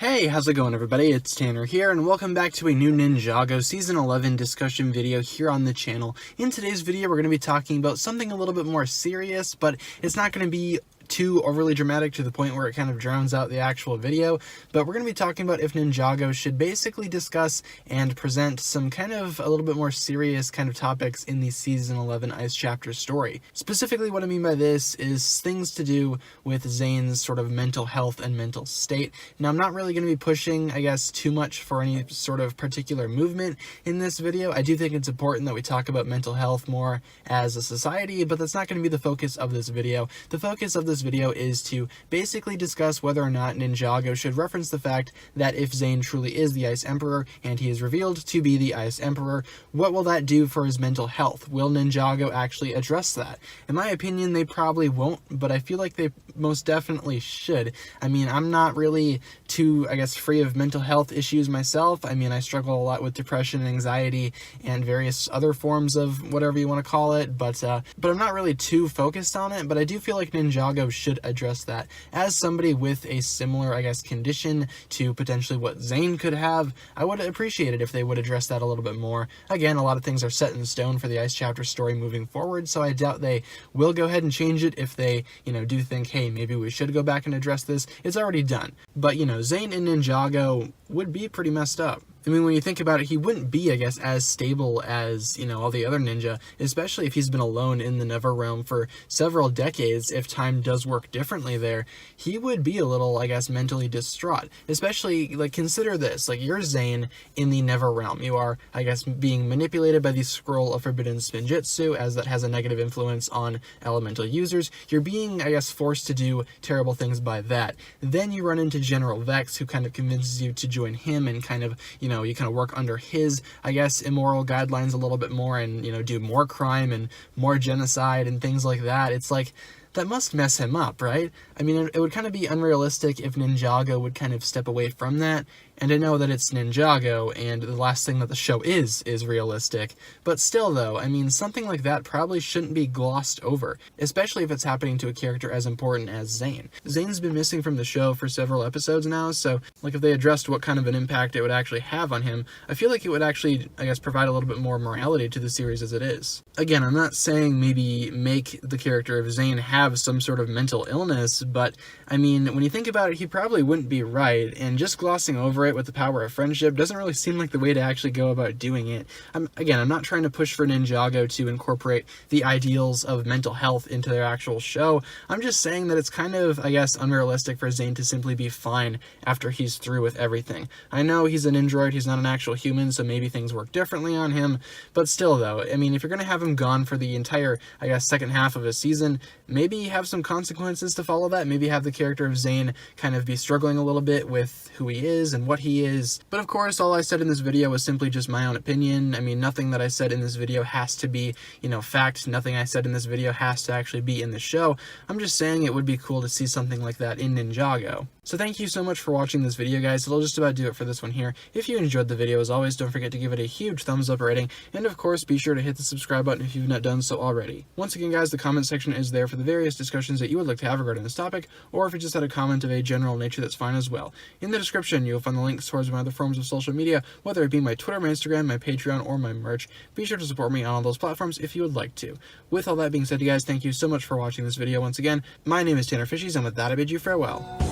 Hey, how's it going everybody? It's Tanner here, and welcome back to a new Ninjago Season 11 discussion video here on the channel. In today's video, we're going to be talking about something a little bit more serious, but it's not going to be too overly dramatic to the point where it kind of drowns out the actual video, but we're going to be talking about if Ninjago should basically discuss and present some kind of a little bit more serious kind of topics in the Season 11 Ice Chapter story. Specifically, what I mean by this is things to do with Zane's sort of mental health and mental state. Now, I'm not really going to be pushing, I guess, too much for any sort of particular movement in this video. I do think it's important that we talk about mental health more as a society, but that's not going to be the focus of this video. The focus of this video is to basically discuss whether or not Ninjago should reference the fact that if Zane truly is the Ice Emperor and he is revealed to be the Ice Emperor, what will that do for his mental health? Will Ninjago actually address that? In my opinion, they probably won't, but I feel like they most definitely should. I mean, I'm not really too, I guess, free of mental health issues myself. I mean, I struggle a lot with depression and anxiety and various other forms of whatever you want to call it, but I'm not really too focused on it, but I do feel like Ninjago should address that. As somebody with a similar, I guess, condition to potentially what Zane could have, I would appreciate it if they would address that a little bit more. Again, a lot of things are set in stone for the Ice Chapter story moving forward, so I doubt they will go ahead and change it if they, do think, hey, maybe we should go back and address this. It's already done. But, Zane and Ninjago would be pretty messed up. I mean, when you think about it, he wouldn't be, I guess, as stable as, all the other ninja, especially if he's been alone in the Neverrealm for several decades. If time does work differently there, he would be a little, I guess, mentally distraught. Especially, consider this, you're Zane in the Neverrealm. You are, I guess, being manipulated by the Scroll of Forbidden Spinjitzu, as that has a negative influence on elemental users. You're being, I guess, forced to do terrible things by that. Then you run into General Vex, who kind of convinces you to join him and kind of, you kind of work under his, I guess, immoral guidelines a little bit more and, do more crime and more genocide and things like that. It's like, that must mess him up, right? I mean, it would kind of be unrealistic if Ninjago would kind of step away from that. And I know that it's Ninjago, and the last thing that the show is realistic. But still, though, I mean, something like that probably shouldn't be glossed over, especially if it's happening to a character as important as Zane. Zane's been missing from the show for several episodes now, so, if they addressed what kind of an impact it would actually have on him, I feel like it would actually, I guess, provide a little bit more morality to the series as it is. Again, I'm not saying maybe make the character of Zane have some sort of mental illness, but, I mean, when you think about it, he probably wouldn't be right, and just glossing over it with the power of friendship doesn't really seem like the way to actually go about doing it. I'm not trying to push for Ninjago to incorporate the ideals of mental health into their actual show. I'm just saying that it's kind of, I guess, unrealistic for Zane to simply be fine after he's through with everything. I know he's an android, he's not an actual human, so maybe things work differently on him, but still though, I mean, if you're going to have him gone for the entire, I guess, second half of a season, maybe have some consequences to follow that. Maybe have the character of Zane kind of be struggling a little bit with who he is and what he is. But of course, all I said in this video was simply just my own opinion. I mean, nothing that I said in this video has to be, fact. Nothing I said in this video has to actually be in the show. I'm just saying it would be cool to see something like that in Ninjago. So thank you so much for watching this video, guys. It'll just about do it for this one here. If you enjoyed the video, as always, don't forget to give it a huge thumbs up rating, and of course, be sure to hit the subscribe button if you've not done so already. Once again, guys, the comment section is there for the various discussions that you would like to have regarding this topic, or if you just had a comment of a general nature, that's fine as well. In the description, you'll find the links towards my other forms of social media, whether it be my Twitter, my Instagram, my Patreon, or my merch. Be sure to support me on all those platforms if you would like to. With all that being said, you guys, thank you so much for watching this video once again. My name is TannerFishies, and with that, I bid you farewell.